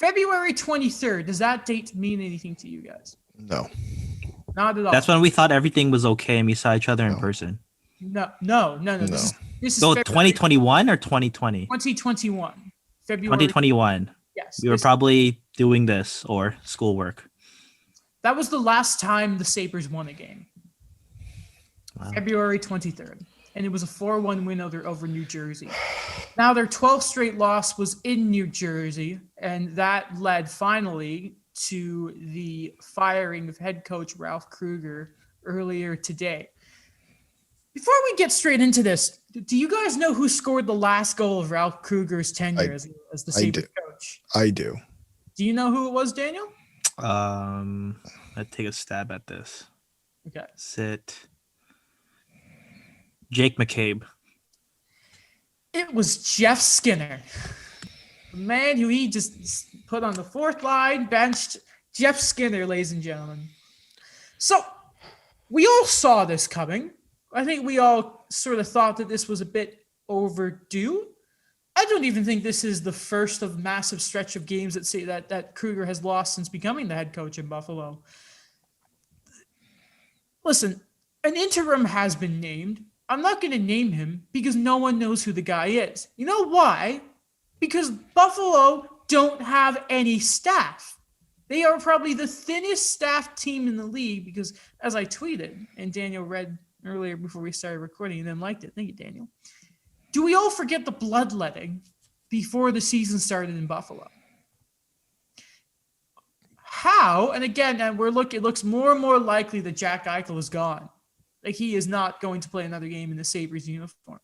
February 23rd. Does that date mean anything to you guys? No. Not at all. That's when we thought everything was okay and we saw each other in person. No. This is So February 2021 or 2020? 2021. February 2021. Yes. We were probably doing this or schoolwork. That was the last time the Sabres won a game. Wow. February 23rd. And it was a 4-1 win over New Jersey. Now their 12th straight loss was in New Jersey, and that led finally to the firing of head coach Ralph Krueger earlier today. Before we get straight into this, do you guys know who scored the last goal of Ralph Krueger's tenure as the Sabres coach? I do. Do you know who it was, Daniel? Let's take a stab at this. Okay. Sit. Jake McCabe. It was Jeff Skinner. The man who he just put on the fourth line, benched. Jeff Skinner, ladies and gentlemen. So we all saw this coming. I think we all sort of thought that this was a bit overdue. I don't even think this is the first of massive stretch of games that Krueger has lost since becoming the head coach in Buffalo. Listen, an interim has been named. I'm not going to name him because no one knows who the guy is. You know why? Because Buffalo don't have any staff. They are probably the thinnest staffed team in the league because, as I tweeted, and Daniel read earlier before we started recording and then liked it. Thank you, Daniel. Do we all forget the bloodletting before the season started in Buffalo? How? And again, it looks more and more likely that Jack Eichel is gone. Like he is not going to play another game in the Sabres uniform.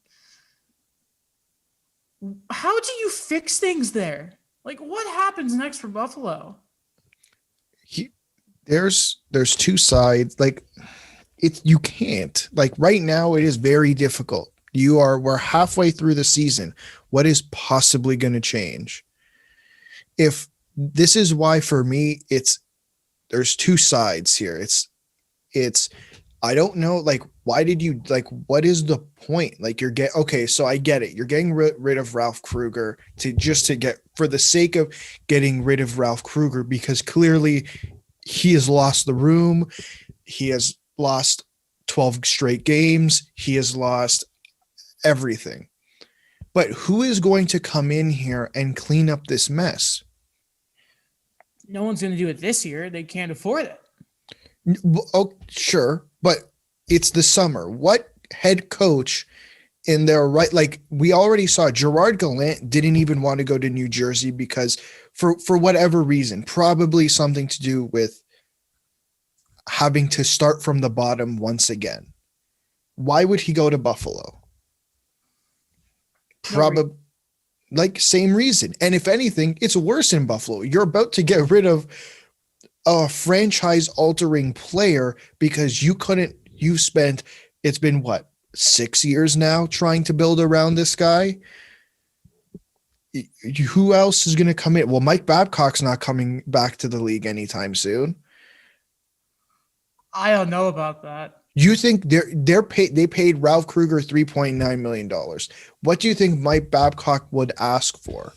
How do you fix things there? Like what happens next for Buffalo? There's two sides. Like you can't. Like right now it is very difficult. We're halfway through the season. What is possibly going to change? If this is why for me there's two sides here. It's I don't know, like, why did you, like, what is the point? Like, okay, so I get it. You're getting rid of Ralph Krueger for the sake of getting rid of Ralph Krueger, because clearly he has lost the room. He has lost 12 straight games. He has lost everything. But who is going to come in here and clean up this mess? No one's going to do it this year. They can't afford it. Oh, sure, but it's the summer. What head coach in their right? Like we already saw, Gerard Gallant didn't even want to go to New Jersey because for whatever reason, probably something to do with having to start from the bottom once again. Why would he go to Buffalo? Probably like same reason. And if anything, it's worse in Buffalo. You're about to get rid of a franchise altering player because it's been what, 6 years now trying to build around this guy. Who else is going to come in? Well, Mike Babcock's not coming back to the league anytime soon. I don't know about that. You think they paid Ralph Krueger $3.9 million. What do you think Mike Babcock would ask for?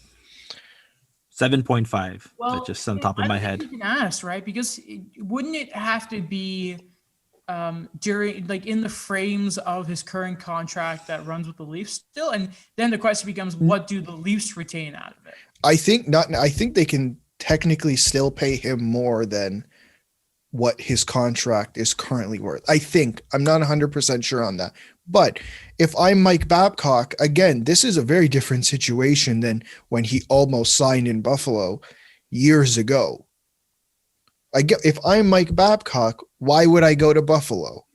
7.5. Well, just on top of my head. You can ask, right? Because wouldn't it have to be during, like, in the frames of his current contract that runs with the Leafs still? And then the question becomes, what do the Leafs retain out of it? I think they can technically still pay him more than what his contract is currently worth. I'm not 100% sure on that. But if I'm Mike Babcock, again, this is a very different situation than when he almost signed in Buffalo years ago. If I'm Mike Babcock, why would I go to Buffalo?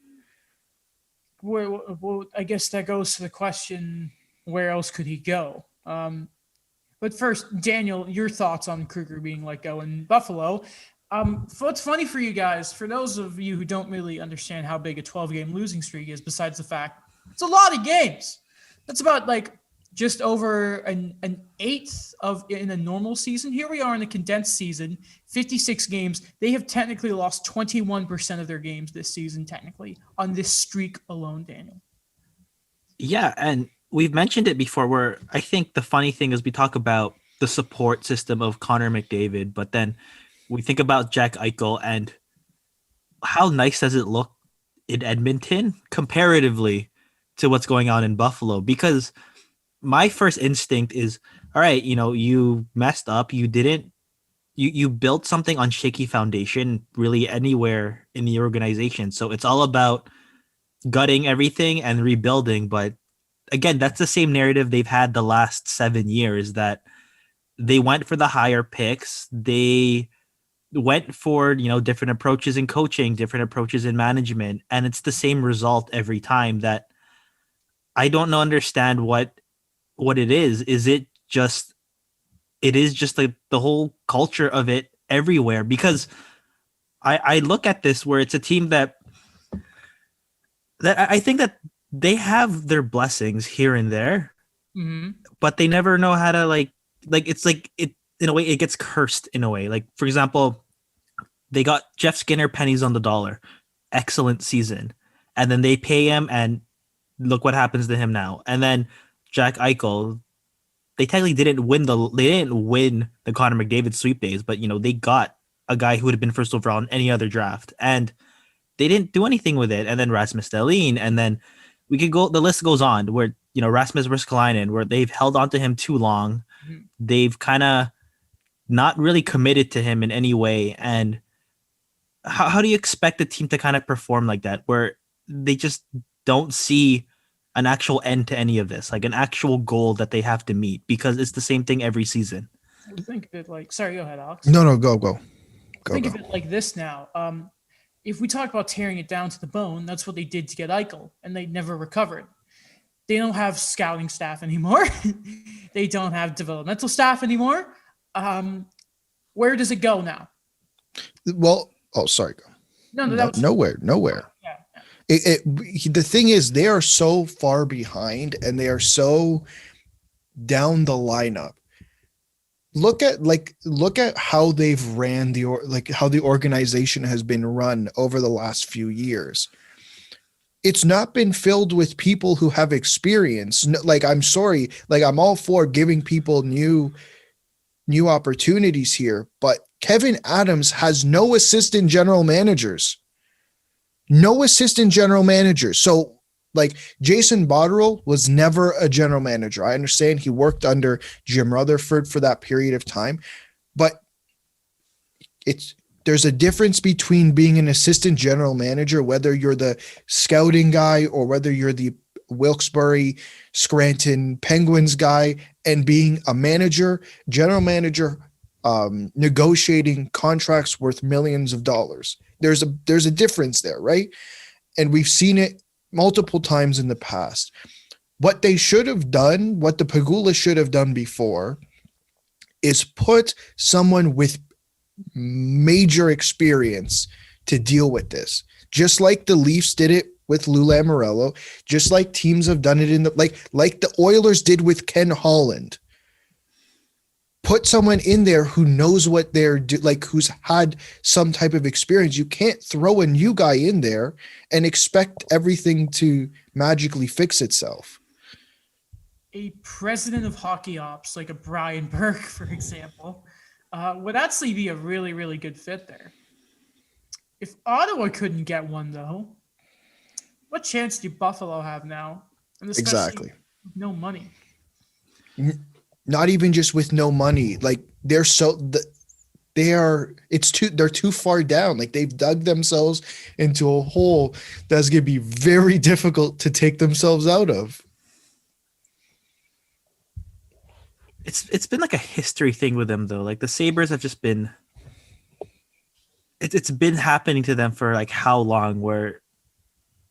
Well, I guess that goes to the question, where else could he go? But first, Daniel, your thoughts on Krueger being let go in Buffalo. What's funny for you guys, for those of you who don't really understand how big a 12-game losing streak is, besides the fact it's a lot of games. That's about like just over an eighth in a normal season. Here we are in a condensed season, 56 games. They have technically lost 21% of their games this season, technically, on this streak alone, Daniel. Yeah, and we've mentioned it before, where I think the funny thing is we talk about the support system of Connor McDavid, but then we think about Jack Eichel and how nice does it look in Edmonton comparatively to what's going on in Buffalo? Because my first instinct is, all right, you messed up, you built something on shaky foundation really anywhere in the organization. So it's all about gutting everything and rebuilding. But again, that's the same narrative they've had the last 7 years, that they went for the higher picks. They went for, different approaches in coaching, different approaches in management. And it's the same result every time. That I don't understand what it is. It is just like the whole culture of it everywhere, because I look at this where it's a team that I think that they have their blessings here and there, Hmm. but they never know how to like it's like it in a way it gets cursed in a way. Like, for example, they got Jeff Skinner pennies on the dollar, excellent season, and then they pay him, and look what happens to him now. And then Jack Eichel, they technically didn't win the Connor McDavid sweep days, but they got a guy who would have been first overall in any other draft, and they didn't do anything with it. And then Rasmus Dahlin, and then we could go. The list goes on where Rasmus Ristolainen, where they've held on to him too long. Mhm. They've kind of not really committed to him in any way. And how do you expect a team to kind of perform like that, where they just don't see an actual end to any of this, like an actual goal that they have to meet, because it's the same thing every season? Think of it like, sorry, go ahead, Alex. No, go. Think of it like this now. If we talk about tearing it down to the bone, that's what they did to get Eichel, and they never recovered. They don't have scouting staff anymore. They don't have developmental staff anymore. Where does it go now? Well, oh, sorry. Go. No, that was Nowhere. yeah. The thing is, they are so far behind and they are so down the lineup. Look at how they've ran how the organization has been run over the last few years. It's not been filled with people who have experience. Like, I'm sorry, like, I'm all for giving people new opportunities here, but Kevin Adams has no assistant general managers. So, like, Jason Botterill was never a general manager. I understand he worked under Jim Rutherford for that period of time, but there's a difference between being an assistant general manager, whether you're the scouting guy or whether you're the Wilkes-Barre, Scranton Penguins guy, and being a manager, general manager, negotiating contracts worth millions of dollars. There's a difference there, right? And we've seen it multiple times in the past. What they should have done, what the Pegula should have done before, is put someone with major experience to deal with this. Just like the Leafs did it with Lou Lamoriello, just like teams have done it in like the Oilers did with Ken Holland. Put someone in there who knows what they're who's had some type of experience. You can't throw a new guy in there and expect everything to magically fix itself. A president of hockey ops, like a Brian Burke, for example, would actually be a really, really good fit there. If Ottawa couldn't get one, though, what chance do Buffalo have now? And Exactly. with no money. Not even just with no money. Like, they're too far down. Like, they've dug themselves into a hole that's going to be very difficult to take themselves out of. It's been like a history thing with them, though. Like, the Sabres have just been, it's been happening to them for like how long, where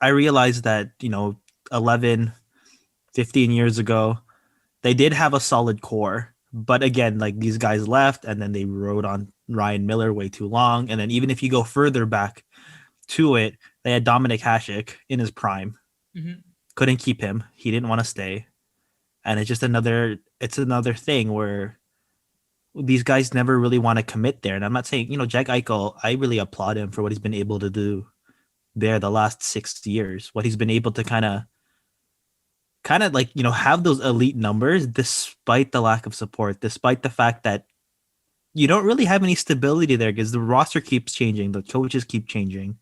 I realized that, 11, 15 years ago, they did have a solid core, but again, like, these guys left and then they rode on Ryan Miller way too long. And then even if you go further back to it, they had Dominic Hasek in his prime. Mm-hmm. Couldn't keep him. He didn't want to stay. And it's just another thing where these guys never really want to commit there. And I'm not saying, Jack Eichel, I really applaud him for what he's been able to do there the last 6 years, what he's been able to kind of kind of like, have those elite numbers despite the lack of support, despite the fact that you don't really have any stability there because the roster keeps changing, the coaches keep changing.